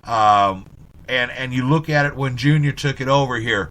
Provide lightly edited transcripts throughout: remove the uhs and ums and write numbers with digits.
And you look at it when Junior took it over here.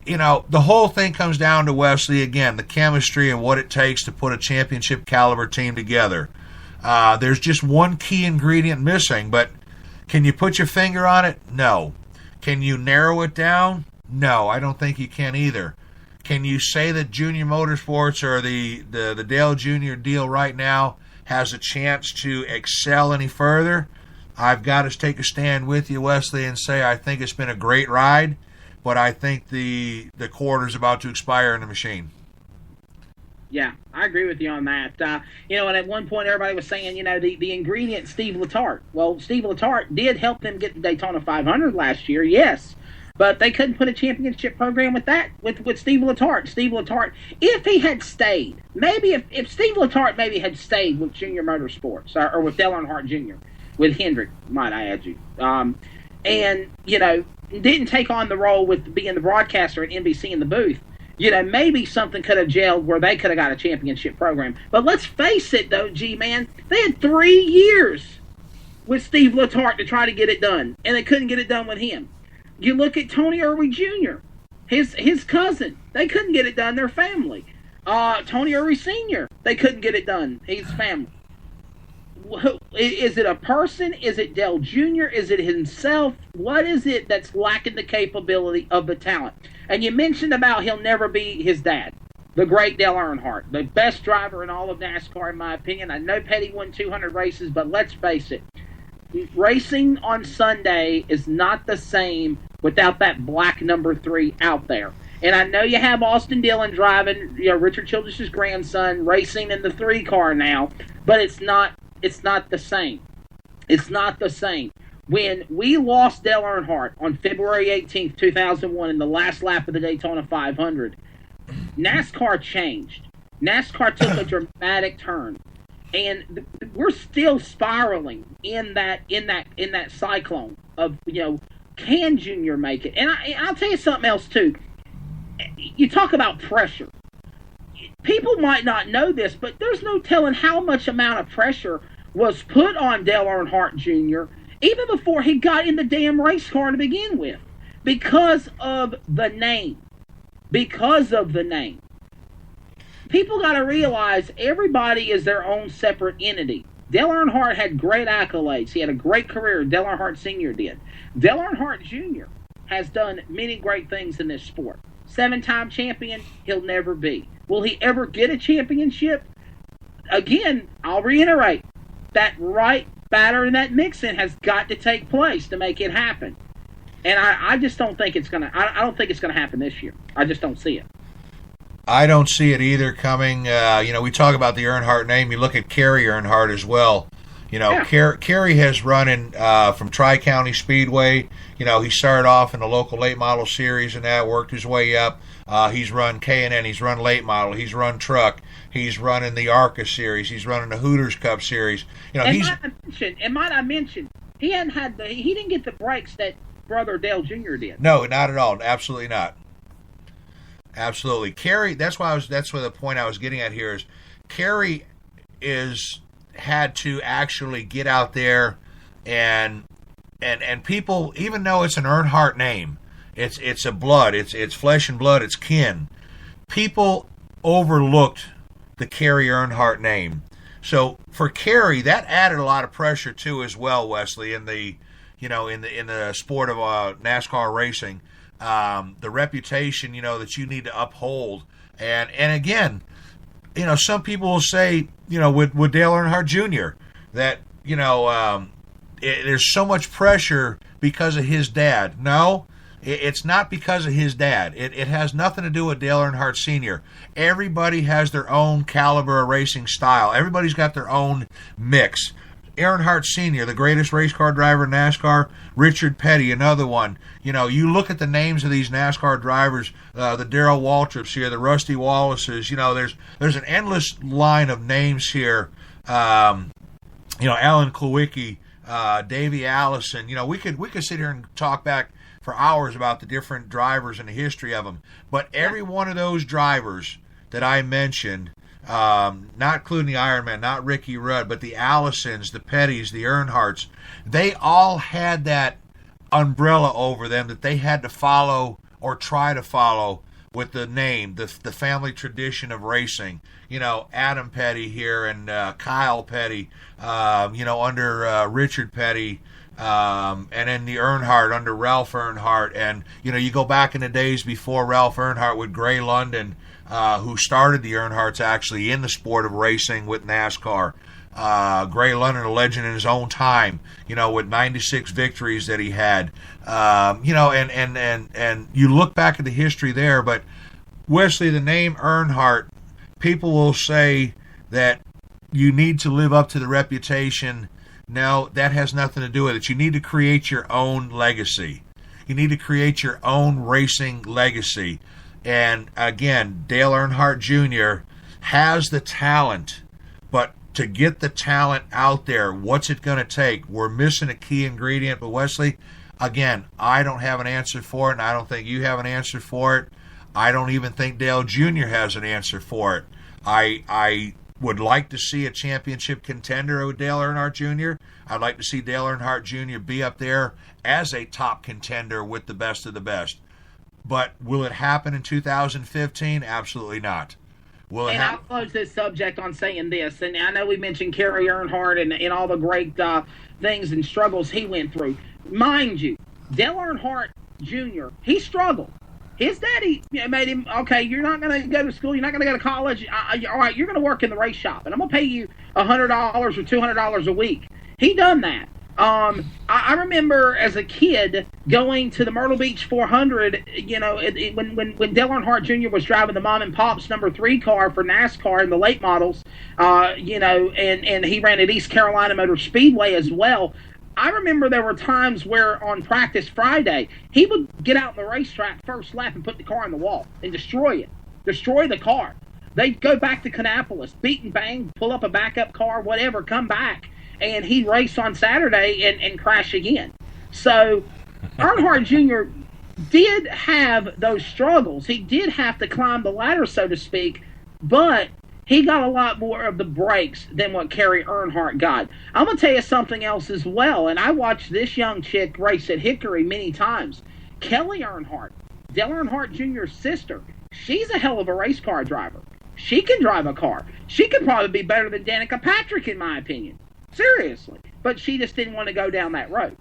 The whole thing comes down to, Wesley, again, the chemistry and what it takes to put a championship caliber team together. There's just one key ingredient missing, but can you put your finger on it? No. Can you narrow it down? No, I don't think you can either. Can you say that Junior Motorsports or the Dale Jr. deal right now has a chance to excel any further? I've got to take a stand with you, Wesley, and say I think it's been a great ride, but I think the quarter's about to expire in the machine. Yeah, I agree with you on that. And at one point everybody was saying, the ingredient, Steve Letarte. Well, Steve Letarte did help them get the Daytona 500 last year, yes. But they couldn't put a championship program with Steve Letarte. Steve Letarte, if he had stayed, maybe if Steve Letarte maybe had stayed with Junior Motorsports or with Dale Earnhardt Jr., with Hendrick, might I add you, and, didn't take on the role with being the broadcaster at NBC in the booth, maybe something could have gelled where they could have got a championship program. But let's face it, though, G-Man, they had 3 years with Steve Letarte to try to get it done, and they couldn't get it done with him. You look at Tony Irwin Jr., his cousin. They couldn't get it done. Their family. Tony Irwin Sr., they couldn't get it done. His family. Is it a person? Is it Dale Jr.? Is it himself? What is it that's lacking the capability of the talent? And you mentioned about he'll never be his dad, the great Dale Earnhardt, the best driver in all of NASCAR, in my opinion. I know Petty won 200 races, but let's face it. Racing on Sunday is not the same without that black number 3 out there. And I know you have Austin Dillon driving, Richard Childress's grandson racing in the 3 car now, but it's not the same. It's not the same. When we lost Dale Earnhardt on February 18th, 2001 in the last lap of the Daytona 500, NASCAR changed. NASCAR took a dramatic turn. And we're still spiraling in that cyclone of, can Junior make it? And I'll tell you something else, too. You talk about pressure. People might not know this, but there's no telling how much amount of pressure was put on Dale Earnhardt Jr. even before he got in the damn race car to begin with, because of the name. Because of the name. People got to realize everybody is their own separate entity. Dale Earnhardt had great accolades. He had a great career. Dale Earnhardt Sr. did. Dale Earnhardt Jr. has done many great things in this sport. 7-time champion, he'll never be. Will he ever get a championship? Again, I'll reiterate, that right batter and that mix-in has got to take place to make it happen. And I just don't think it's gonna. I don't think it's gonna happen this year. I just don't see it. I don't see it either coming. We talk about the Earnhardt name. You look at Kerry Earnhardt as well. Kerry has run from Tri-County Speedway. He started off in the local late model series and that worked his way up. He's run K&N. He's run late model. He's run truck. He's run in the ARCA series. He's run in the Hooters Cup series. Might I mention, he didn't get the breaks that brother Dale Jr. did. No, not at all. Absolutely not. Absolutely. Kerry, that's where the point I was getting at here is Kerry had to actually get out there and people, even though it's an Earnhardt name, it's a blood, it's flesh and blood, it's kin. People overlooked the Kerry Earnhardt name. So for Kerry, that added a lot of pressure too as well, Wesley, in the sport of NASCAR racing. The reputation, that you need to uphold. And again, some people will say, with Dale Earnhardt Jr., that, there's so much pressure because of his dad. No, it's not because of his dad. It has nothing to do with Dale Earnhardt Sr. Everybody has their own caliber of racing style. Everybody's got their own mix. Earnhardt Sr., the greatest race car driver in NASCAR. Richard Petty, another one. You look at the names of these NASCAR drivers, the Darrell Waltrips here, the Rusty Wallaces. There's an endless line of names here. Alan Klawicki, Davey Allison. We could sit here and talk back for hours about the different drivers and the history of them. But every one of those drivers that I mentioned not including the Ironman, not Ricky Rudd, but the Allisons, the Pettys, the Earnhardts. They all had that umbrella over them that they had to follow or try to follow with the name, the family tradition of racing. Adam Petty here and Kyle Petty, under Richard Petty, and then the Earnhardt under Ralph Earnhardt. And, you go back in the days before Ralph Earnhardt with Gray London, who started the Earnhardts actually in the sport of racing with NASCAR. Gray London, a legend in his own time, with 96 victories that he had. And you look back at the history there, but Wesley, the name Earnhardt, people will say that you need to live up to the reputation. No, that has nothing to do with it. You need to create your own legacy. You need to create your own racing legacy. And again, Dale Earnhardt Jr. has the talent, but to get the talent out there, what's it going to take? We're missing a key ingredient. But Wesley, again, I don't have an answer for it, and I don't think you have an answer for it. I don't even think Dale Jr. has an answer for it. I would like to see a championship contender with Dale Earnhardt Jr. I'd like to see Dale Earnhardt Jr. be up there as a top contender with the best of the best. But will it happen in 2015? Absolutely not. I'll close this subject on saying this, and I know we mentioned Kerry Earnhardt and all the great things and struggles he went through. Mind you, Dale Earnhardt Jr., he struggled. His daddy made him, okay, you're not going to go to school, you're not going to go to college, all right, you're going to work in the race shop, and I'm going to pay you $100 or $200 a week. He done that. I remember as a kid going to the Myrtle Beach 400, when Dale Earnhardt Jr. was driving the mom and pop's number 3 car for NASCAR in the late models, and he ran at East Carolina Motor Speedway as well. I remember there were times where on practice Friday, he would get out on the racetrack first lap and put the car on the wall and destroy the car. They'd go back to Kannapolis, beat and bang, pull up a backup car, whatever, come back, and he'd race on Saturday and crash again. So Earnhardt Jr. did have those struggles. He did have to climb the ladder, so to speak, but he got a lot more of the breaks than what Kerry Earnhardt got. I'm going to tell you something else as well, and I watched this young chick race at Hickory many times. Kelly Earnhardt, Dale Earnhardt Jr.'s sister, she's a hell of a race car driver. She can drive a car. She could probably be better than Danica Patrick, in my opinion. Seriously. But she just didn't want to go down that road.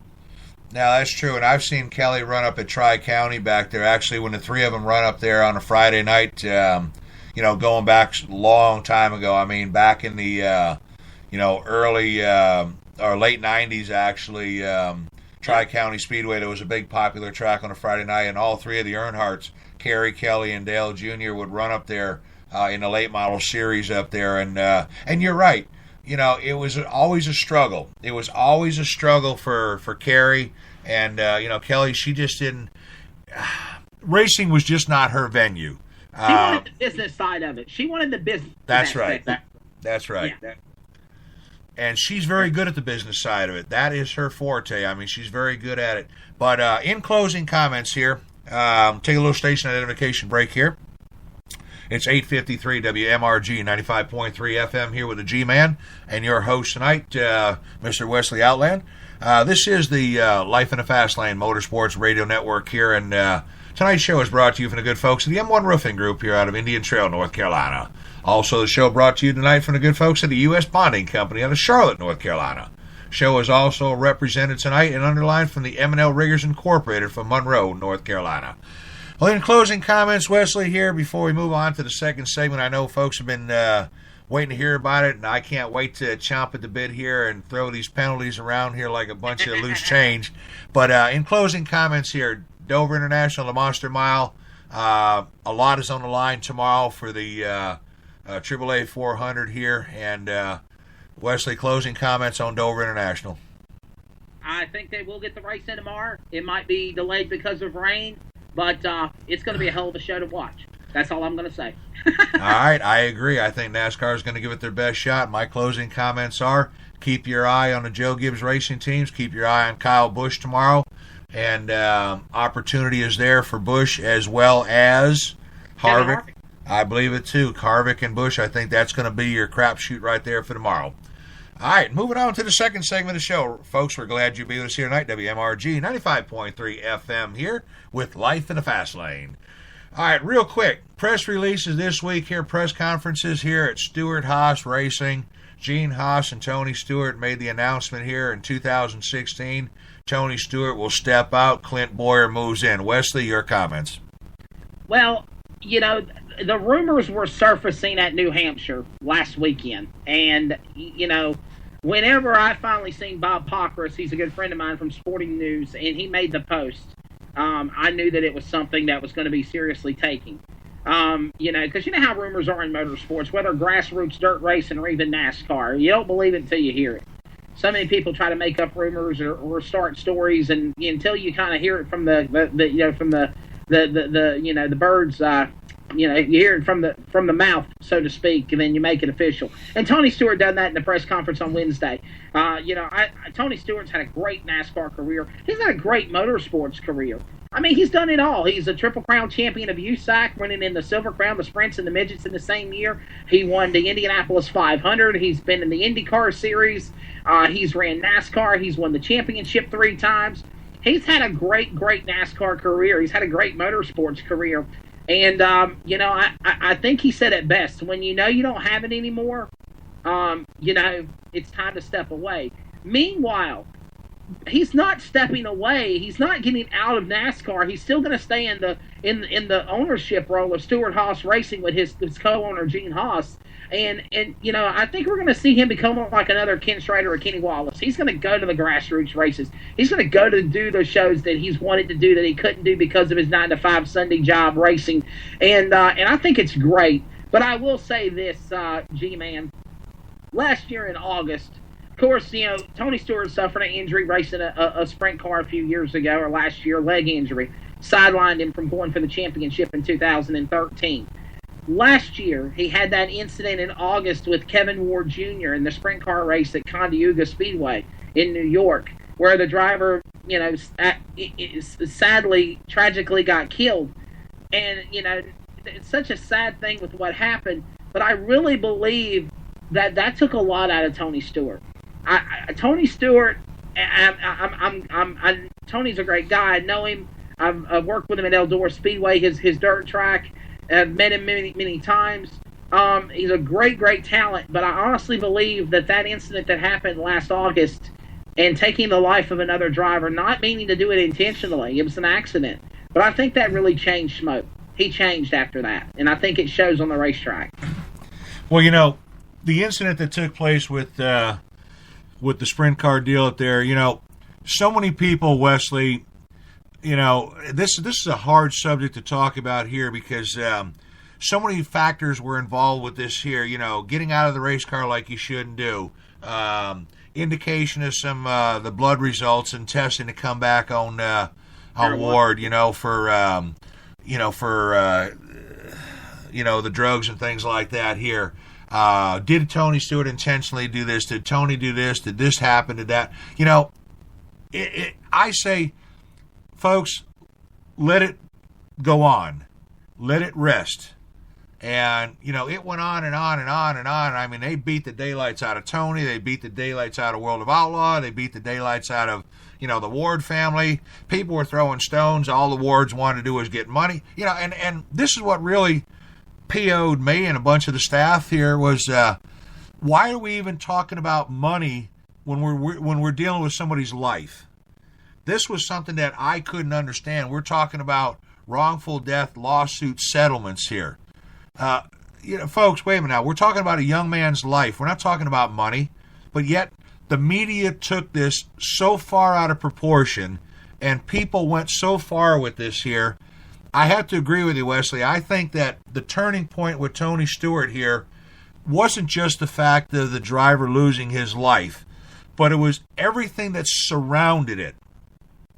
Now, that's true, and I've seen Kelly run up at Tri-County back there. Actually, when the three of them run up there on a Friday night, going back a long time ago. I mean, back in the, early or late 90s, actually, Tri-County Speedway, there was a big popular track on a Friday night, and all three of the Earnhardts, Kerry, Kelly, and Dale Jr., would run up there in the late model series up there. And you're right. It was always a struggle. It was always a struggle for Kerry. And, Kelly, she just didn't racing was just not her venue. She wanted the business side of it. She wanted the business. That's right. That's right. Yeah. And she's very good at the business side of it. That is her forte. I mean, she's very good at it. But in closing comments here, take a little station identification break here. It's 8:53 WMRG 95.3 FM here with the G-Man and your host tonight, Mr. Wesley Outland. This is the Life in a Fast Lane Motorsports Radio Network here, and tonight's show is brought to you from the good folks of the M1 Roofing Group here out of Indian Trail, North Carolina. Also, the show brought to you tonight from the good folks of the U.S. Bonding Company out of Charlotte, North Carolina. Show is also represented tonight and underlined from the M&L Riggers Incorporated from Monroe, North Carolina. Well, in closing comments, Wesley, here, before we move on to the second segment, I know folks have been waiting to hear about it, and I can't wait to chomp at the bit here and throw these penalties around here like a bunch of loose change. But in closing comments here, Dover International, the Monster Mile, a lot is on the line tomorrow for the AAA 400 here. And Wesley, closing comments on Dover International. I think they will get the race in tomorrow. It might be delayed because of rain, but it's going to be a hell of a show to watch. That's all I'm going to say. All right, I agree. I think NASCAR is going to give it their best shot. My closing comments are, keep your eye on the Joe Gibbs racing teams. Keep your eye on Kyle Busch tomorrow. And opportunity is there for Busch as well as Harvick. I believe it too. Harvick and Busch, I think that's going to be your crapshoot right there for tomorrow. All right, moving on to the second segment of the show. Folks, we're glad you'll be with us here tonight. WMRG 95.3 FM here with Life in the Fast Lane. All right, real quick, press releases this week here, press conferences here at Stewart-Haas Racing. Gene Haas and Tony Stewart made the announcement here in 2016. Tony Stewart will step out. Clint Boyer moves in. Wesley, your comments. Well, you know, the rumors were surfacing at New Hampshire last weekend. And, you know, whenever I finally seen Bob Pockris, he's a good friend of mine from Sporting News, and he made the post, I knew that it was something that was going to be seriously taken. You know, because you know how rumors are in motorsports, whether grassroots, dirt racing, or even NASCAR. You don't believe it until you hear it. So many people try to make up rumors or start stories, and until you kind of hear it from the birds, you hear it from the mouth, so to speak, and then you make it official. And Tony Stewart done that in the press conference on Wednesday. Tony Stewart's had a great NASCAR career. He's had a great motorsports career. I mean, he's done it all. He's a Triple Crown champion of USAC, winning in the Silver Crown, the sprints, and the midgets in the same year. He won the Indianapolis 500. He's been in the IndyCar Series. He's ran NASCAR. He's won the championship 3 times. He's had a great NASCAR career. He's had a great motorsports career. And, I think he said it best. When you know you don't have it anymore, it's time to step away. Meanwhile, he's not stepping away. He's not getting out of NASCAR. He's still going to stay in the ownership role of Stewart-Haas Racing with his co-owner Gene Haas. And I think we're going to see him become like another Ken Schrader or Kenny Wallace. He's going to go to the grassroots races. He's going to go to do those shows that he's wanted to do that he couldn't do because of his 9-to-5 Sunday job racing. And I think it's great. But I will say this, G-Man. Last year in August, of course, Tony Stewart suffered an injury racing a sprint car a few years ago, or last year, leg injury. Sidelined him from going for the championship in 2013. Last year, he had that incident in August with Kevin Ward Jr. in the sprint car race at Cayuga Speedway in New York, where the driver, sadly, tragically got killed. And, it's such a sad thing with what happened, but I really believe that took a lot out of Tony Stewart. Tony Stewart, Tony's a great guy. I know him. I've worked with him at Eldora Speedway, his dirt track. I've met him many times. He's a great talent, but I honestly believe that incident that happened last August and taking the life of another driver, not meaning to do it intentionally, it was an accident. But I think that really changed Smoke. He changed after that, and I think it shows on the racetrack. Well, the incident that took place with the sprint car deal up there, so many people, Wesley, this is a hard subject to talk about here because so many factors were involved with this here, getting out of the race car like you shouldn't do, indication of some the blood results and testing to come back on Ward, for the drugs and things like that here. Did Tony Stewart intentionally do this? Did Tony do this? Did this happen? Did that? I say, folks, let it go on. Let it rest. And, it went on and on and on and on. I mean, they beat the daylights out of Tony. They beat the daylights out of World of Outlaw. They beat the daylights out of, the Ward family. People were throwing stones. All the Wards wanted to do was get money. And this is what really PO'd me and a bunch of the staff here was, why are we even talking about money when we're dealing with somebody's life? This was something that I couldn't understand. We're talking about wrongful death lawsuit settlements here. Folks, wait a minute now. We're talking about a young man's life. We're not talking about money. But yet the media took this so far out of proportion and people went so far with this here. I have to agree with you, Wesley. I think that the turning point with Tony Stewart here wasn't just the fact of the driver losing his life, but it was everything that surrounded it.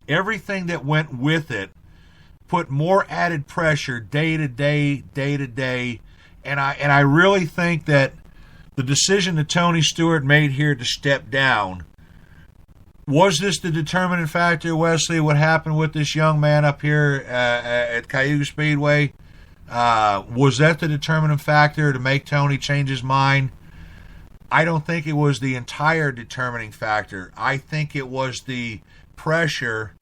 Everything that went with it put more added pressure day to day, and I really think that the decision that Tony Stewart made here to step down, was this the determining factor, Wesley, what happened with this young man up here at Cayuga Speedway? Was that the determining factor to make Tony change his mind? I don't think it was the entire determining factor. I think it was the pressure